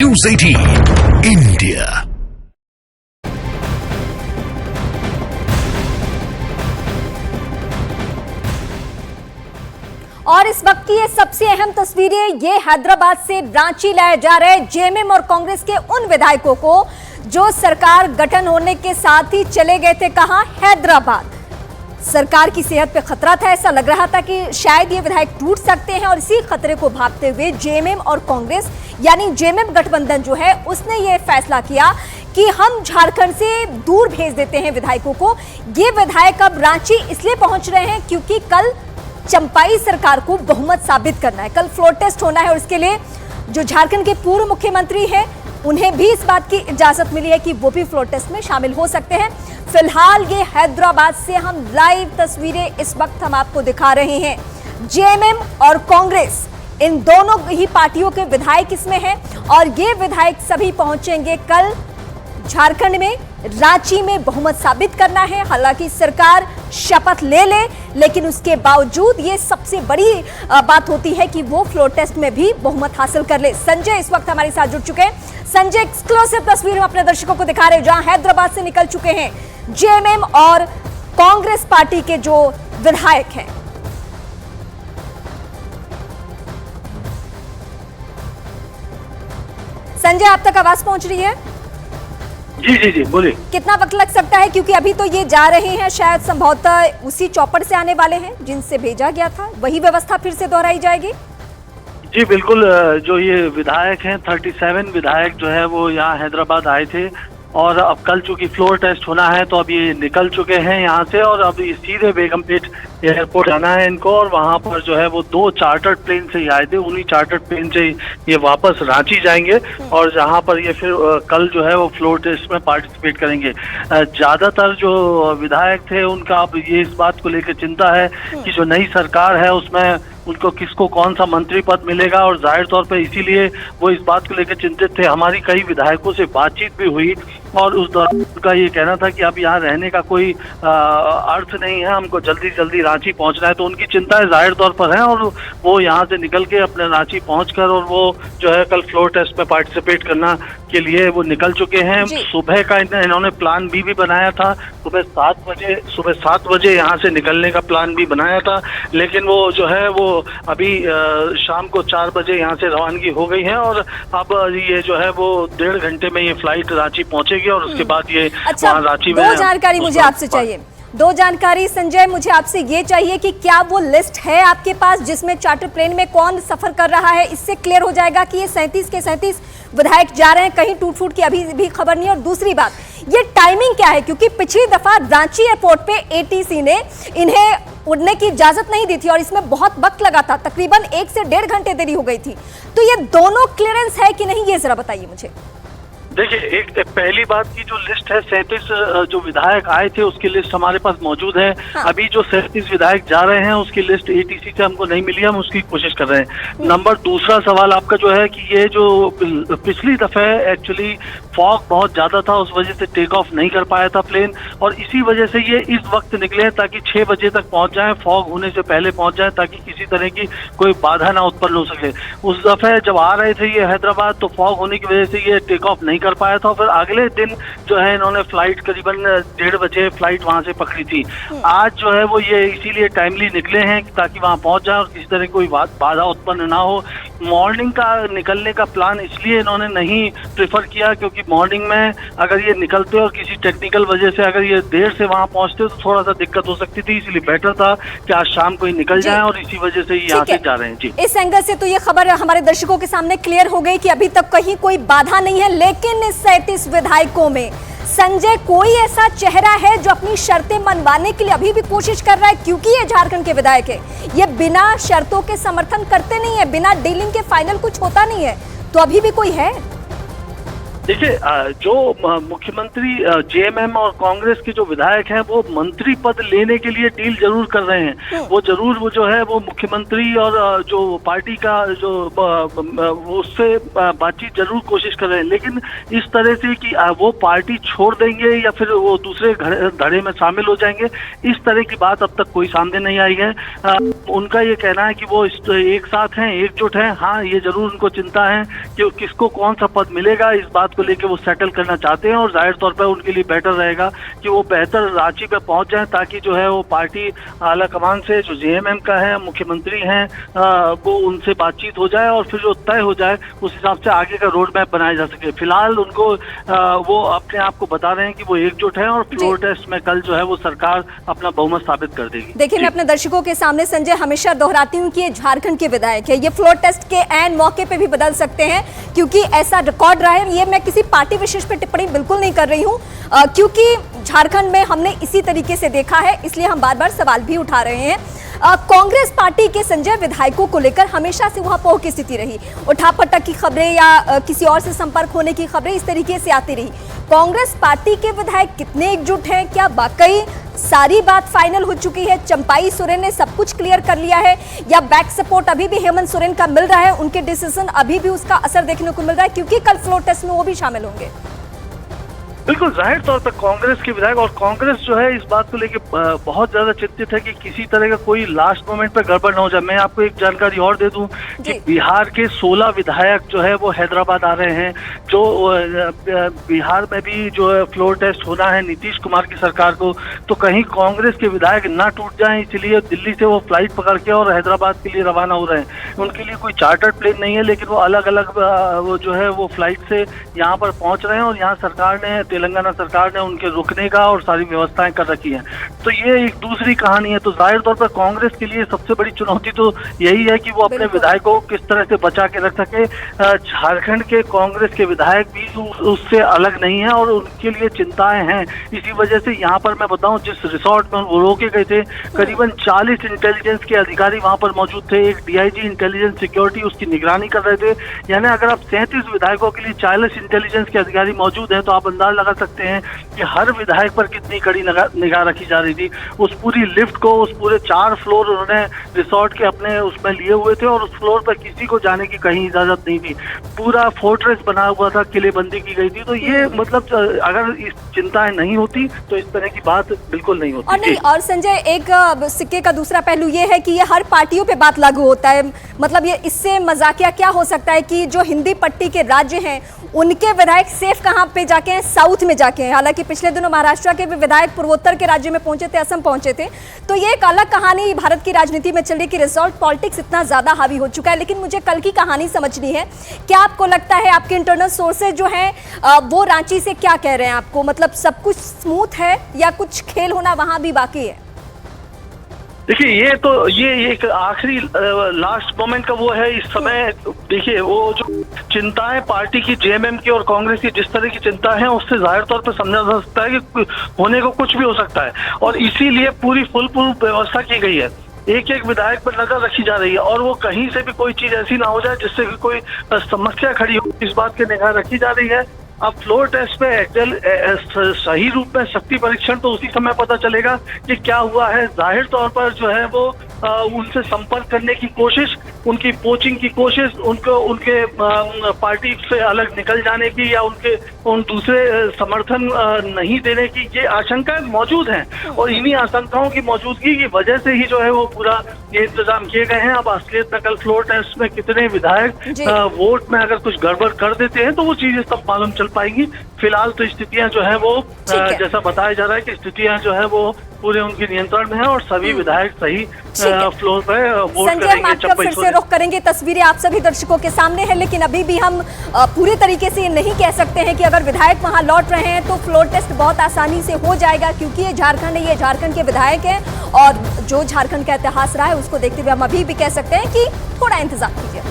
News 18 India। और इस वक्त की ये सबसे अहम तस्वीरें, ये हैदराबाद से रांची लाए जा रहे जेएमएम और कांग्रेस के उन विधायकों को जो सरकार गठन होने के साथ ही चले गए थे कहां, हैदराबाद। सरकार की सेहत पे खतरा था, ऐसा लग रहा था कि शायद ये विधायक टूट सकते हैं और इसी खतरे को भांपते हुए जेएमएम और कांग्रेस यानी जेएमएम गठबंधन जो है उसने ये फैसला किया कि हम झारखंड से दूर भेज देते हैं विधायकों को। ये विधायक अब रांची इसलिए पहुंच रहे हैं क्योंकि कल चंपाई सरकार को बहुमत साबित करना है, कल फ्लोर टेस्ट होना है और इसके लिए जो झारखंड के पूर्व मुख्यमंत्री हैं उन्हें भी इस बात की इजाजत मिली है कि वो भी फ्लोर टेस्ट में शामिल हो सकते हैं। फिलहाल ये हैदराबाद से हम लाइव तस्वीरें इस वक्त हम आपको दिखा रहे हैं। जेएमएम और कांग्रेस इन दोनों ही पार्टियों के विधायक इसमें हैं और ये विधायक सभी पहुंचेंगे कल झारखंड में, रांची में बहुमत साबित करना है। हालांकि सरकार शपथ ले ले, लेकिन उसके बावजूद ये सबसे बड़ी बात होती है कि वो फ्लोर टेस्ट में भी बहुमत हासिल कर ले। संजय इस वक्त हमारे साथ जुड़ चुके हैं। संजय, एक्सक्लूसिव तस्वीर हम अपने दर्शकों को दिखा रहे हैं जहां हैदराबाद से निकल चुके हैं जेएमएम और कांग्रेस पार्टी के जो विधायक हैं। संजय, आप तक आवाज पहुंच रही है? जी बोलिए। कितना वक्त लग सकता है, क्योंकि अभी तो ये जा रहे हैं, शायद संभवतः उसी चौपर से आने वाले हैं जिनसे भेजा गया था, वही व्यवस्था फिर से दोहराई जाएगी? जी बिल्कुल, जो ये विधायक हैं 37 विधायक जो है वो यहाँ हैदराबाद आए थे और अब कल चूंकि फ्लोर टेस्ट होना है तो अब ये निकल चुके हैं यहाँ से और अब सीधे बेगमपेट एयरपोर्ट जाना है इनको और वहाँ पर जो है वो 2 चार्टर्ड प्लेन से ही आए थे, उन्हीं चार्टर्ड प्लेन से ये वापस रांची जाएंगे और जहाँ पर ये फिर कल जो है वो फ्लोर टेस्ट में पार्टिसिपेट करेंगे। ज्यादातर जो विधायक थे उनका अब ये इस बात को लेकर चिंता है कि जो नई सरकार है उसमें उनको किसको कौन सा मंत्री पद मिलेगा और जाहिर तौर पे इसीलिए वो इस बात को लेकर चिंतित थे। हमारी कई विधायकों से बातचीत भी हुई और उस दौरान उनका ये कहना था कि अब यहाँ रहने का कोई अर्थ नहीं है, हमको जल्दी जल्दी रांची पहुँचना है। तो उनकी चिंताएं जाहिर तौर पर हैं और वो यहाँ से निकल के अपने रांची पहुँचकर और वो जो है कल फ्लोर टेस्ट में पार्टिसिपेट करना के लिए वो निकल चुके हैं। सुबह का इन्होंने प्लान भी बनाया था, सुबह 7 बजे यहाँ से निकलने का प्लान भी बनाया था, लेकिन वो जो है वो अभी शाम को 4 बजे यहाँ से रवानगी हो गई है और अब ये जो है वो 1.5 घंटे में ये फ्लाइट रांची पहुंचेगी और उसके बाद ये वहाँ रांची में। दो जानकारी मुझे आपसे चाहिए, 2 जानकारी संजय मुझे आपसे ये चाहिए कि क्या वो लिस्ट है आपके पास जिसमें चार्टर प्लेन में कौन सफर कर रहा है? इससे क्लियर हो जाएगा कि ये 37 के 37 विधायक जा रहे हैं, कहीं टूट फूट की अभी भी खबर नहीं। और दूसरी बात, ये टाइमिंग क्या है? क्योंकि पिछली दफा रांची एयरपोर्ट पे एटीसी ने इन्हें उड़ने की इजाजत नहीं दी थी और इसमें बहुत वक्त लगा था, तकरीबन 1 से 1.5 घंटे देरी हो गई थी। तो ये दोनों क्लियरेंस है कि नहीं, ये जरा बताइए मुझे। देखिए, एक पहली बात की जो लिस्ट है 37 जो विधायक आए थे उसकी लिस्ट हमारे पास मौजूद है। हाँ। अभी जो 37 विधायक जा रहे हैं उसकी लिस्ट एटीसी से हमको नहीं मिली, हम उसकी कोशिश कर रहे हैं। नंबर दूसरा सवाल आपका जो है कि ये जो पिछली दफे एक्चुअली फॉग बहुत ज्यादा था, उस वजह से टेक ऑफ नहीं कर पाया था प्लेन और इसी वजह से ये इस वक्त निकले ताकि 6 बजे तक पहुंच जाए, फॉग होने से पहले पहुंच जाए ताकि किसी तरह की कोई बाधा ना उत्पन्न हो सके। उस दफे जब आ रहे थे ये हैदराबाद तो फॉग होने की वजह से ये टेक ऑफ नहीं कर पाया था, फिर अगले दिन जो है इन्होंने फ्लाइट करीबन 1:30 बजे फ्लाइट वहां से पकड़ी थी। आज जो है वो ये इसीलिए टाइमली निकले हैं ताकि वहां पहुंच जाए और किसी तरह कोई बाधा उत्पन्न ना हो। मॉर्निंग का निकलने का प्लान इसलिए इन्होंने नहीं प्रेफर किया क्योंकि मॉर्निंग में अगर ये निकलते और किसी टेक्निकल वजह से अगर ये देर से वहां पहुंचते तो थोड़ा सा दिक्कत हो सकती थी, इसलिए बेटर था कि आज शाम को ही निकल जाए और इसी वजह से यहाँ से जा रहे हैं। जी, इस एंगल से तो ये खबर हमारे दर्शकों के सामने क्लियर हो गई कि अभी तक कहीं कोई बाधा नहीं है, लेकिन इस 37 विधायकों में संजय कोई ऐसा चेहरा है जो अपनी शर्तें मनवाने के लिए अभी भी कोशिश कर रहा है? क्योंकि ये झारखंड के विधायक है, ये बिना शर्तों के समर्थन करते नहीं है, बिना डीलिंग के फाइनल कुछ होता नहीं है, तो अभी भी कोई है? देखिए, जो मुख्यमंत्री जेएमएम और कांग्रेस के जो विधायक हैं वो मंत्री पद लेने के लिए डील जरूर कर रहे हैं। वो जरूर वो जो है वो मुख्यमंत्री और जो पार्टी का जो उससे बातचीत जरूर कोशिश कर रहे हैं, लेकिन इस तरह से कि वो पार्टी छोड़ देंगे या फिर वो दूसरे धड़े में शामिल हो जाएंगे, इस तरह की बात अब तक कोई सामने नहीं आई है। उनका ये कहना है कि वो एक साथ हैं, एकजुट हैं। हाँ, ये जरूर उनको चिंता है कि किसको कौन सा पद मिलेगा, इस बात को लेकर वो सेटल करना चाहते हैं। और जाहिर तौर पर उनके लिए बेटर रहेगा कि वो बेहतर रांची पे पहुंच जाएं, ताकि जो है वो पार्टी आला कमान से, जो जेएमएम का है, मुख्यमंत्री हैं, वो उनसे बातचीत हो जाए और फिर जो तय हो जाए उस हिसाब से आगे का रोड मैप बनाया जा सके। फिलहाल उनको वो अपने आप को बता रहे हैं कि वो एकजुट है और फ्लोर टेस्ट में कल जो है वो सरकार अपना बहुमत साबित कर देगी। देखिए, मैं अपने दर्शकों के सामने संजय हमेशा दोहराती हूँ कि ये झारखंड के विधायक है, ये फ्लोर टेस्ट के ऐन मौके पे भी बदल सकते हैं, क्योंकि ऐसा रिकॉर्ड रहा है। ये मैं किसी पार्टी विशेष पे टिप्पणी बिल्कुल नहीं कर रही हूँ, क्योंकि झारखंड में हमने इसी तरीके से देखा है, इसलिए हम बार बार सवाल भी उठा रहे हैं। कांग्रेस पार्टी के संजय विधायकों को लेकर हमेशा से वहां पोह की स्थिति रही, उठापटक की खबरें या किसी और से संपर्क होने की खबरें इस तरीके से आती रही। कांग्रेस पार्टी के विधायक कितने एकजुट हैं? क्या वाकई सारी बात फाइनल हो चुकी है? चंपाई सोरेन ने सब कुछ क्लियर कर लिया है, या बैक सपोर्ट अभी भी हेमंत सोरेन का मिल रहा है? उनके डिसीजन अभी भी उसका असर देखने को मिल रहा है, क्योंकि कल फ्लोर टेस्ट में वो भी शामिल होंगे। बिल्कुल जाहिर तौर पर कांग्रेस के विधायक और कांग्रेस जो है इस बात को लेकर बहुत ज्यादा चिंतित है कि किसी तरह का कोई लास्ट मोमेंट पे गड़बड़ ना हो जाए। मैं आपको एक जानकारी और दे दूं कि बिहार के 16 विधायक जो है वो हैदराबाद आ रहे हैं। जो बिहार में भी जो है फ्लोर टेस्ट होना है नीतीश कुमार की सरकार को, तो कहीं कांग्रेस के विधायक ना टूट जाएं, इसलिए दिल्ली से वो फ्लाइट पकड़ के और हैदराबाद के लिए रवाना हो रहे हैं। उनके लिए कोई चार्टर्ड प्लेन नहीं है, लेकिन वो अलग अलग वो जो है वो फ्लाइट से यहाँ पर पहुंच रहे हैं और यहाँ सरकार ने, तेलंगाना सरकार ने उनके रुकने का और सारी व्यवस्थाएं कर रखी हैं। तो ये एक दूसरी कहानी है। तो जाहिर तौर पर कांग्रेस के लिए सबसे बड़ी चुनौती तो यही है कि वो अपने विधायकों को किस तरह से बचा के रख सके। झारखंड के कांग्रेस के विधायक भी उससे अलग नहीं है और उनके लिए चिंताएं हैं। इसी वजह से यहाँ पर मैं बताऊं, जिस रिसोर्ट में वो रोके गए थे, करीबन 40 इंटेलिजेंस के अधिकारी वहां पर मौजूद थे। एक डीआईजी इंटेलिजेंस सिक्योरिटी उसकी निगरानी कर रहे थे। यानी अगर आप 37 विधायकों के लिए 40 इंटेलिजेंस के अधिकारी मौजूद हैं, तो आप अंदाजा लगा सकते हैं कि हर विधायक पर कितनी कड़ी निगाह रखी जा रही थी। उस पूरी लिफ्ट को, उस पूरे 4 फ्लोर उन्होंने रिसोर्ट के अपने उसमें लिए हुए थे और उस फ्लोर पर किसी को जाने की कहीं इजाजत नहीं थी। पूरा फोर्ट्रेस बना हुआ था, किलेबंदी की गई थी। तो ये मतलब अगर इस चिंताएं नहीं होती तो इस तरह की बात बिल्कुल नहीं होती। और नहीं, और संजय, एक सिक्के का दूसरा पहलू ये है कि ये हर पार्टियों पे बात लागू होता है। मतलब ये इससे मजाकिया क्या हो सकता है कि जो हिंदी पट्टी के राज्य हैं उनके विधायक सेफ कहाँ पे जाके हैं? साउथ में जाके हैं। हालांकि पिछले दिनों महाराष्ट्र के भी विधायक पूर्वोत्तर के राज्य में पहुंचे थे, असम पहुंचे थे। तो ये एक अलग कहानी भारत की राजनीति में चल रही कि रिजॉर्ट पॉलिटिक्स इतना ज्यादा हावी हो चुका है। लेकिन मुझे कल की कहानी समझनी है। क्या आपको लगता है आपके इंटरनल सोर्सेज जो हैं वो रांची से क्या कह रहे हैं आपको? मतलब सब कुछ स्मूथ है या कुछ खेल होना वहां भी बाकी है? देखिए, ये एक आखिरी लास्ट मोमेंट का वो है इस समय। देखिए, वो जो चिंताएं पार्टी की, जेएमएम की और कांग्रेस की जिस तरह की चिंता है, उससे जाहिर तौर पर समझा जा सकता है कि होने को कुछ भी हो सकता है। और इसीलिए पूरी फुल व्यवस्था की गई है। एक एक विधायक पर नजर रखी जा रही है और वो कहीं से भी कोई चीज ऐसी ना हो जाए जिससे कि कोई समस्या खड़ी हो, इस बात की निगाह रखी जा रही है। अब फ्लोर टेस्ट पे सही रूप में शक्ति परीक्षण तो उसी समय पता चलेगा कि क्या हुआ है। जाहिर तौर पर जो है वो उनसे संपर्क करने की कोशिश, उनकी पोचिंग की कोशिश, उनके पार्टी से अलग निकल जाने की या उन दूसरे समर्थन नहीं देने की, ये आशंकाएं मौजूद हैं। और इन्हीं आशंकाओं की मौजूदगी की वजह से ही जो है वो पूरा ये इंतजाम किए गए हैं। अब असलियत में कल फ्लोर टेस्ट में कितने विधायक वोट में अगर कुछ गड़बड़ कर देते हैं तो वो चीजें तब मालूम चल पाएंगी। फिलहाल तो स्थितियां जो है वो जैसा बताया जा रहा है कि स्थितियां जो है वो पूरे उनके नियंत्रण में है और सभी विधायक सही फ्लोर पर वोट संजय, हम आपका फिर से रुख करेंगे। तस्वीरें आप सभी दर्शकों के सामने है, लेकिन अभी भी हम पूरे तरीके से ये नहीं कह सकते हैं कि अगर विधायक वहां लौट रहे हैं तो फ्लोर टेस्ट बहुत आसानी से हो जाएगा, क्योंकि ये झारखंड है, ये झारखंड के विधायक हैं और जो झारखंड का इतिहास रहा है उसको देखते हुए हम अभी भी कह सकते हैं कि थोड़ा इंतजार कीजिए।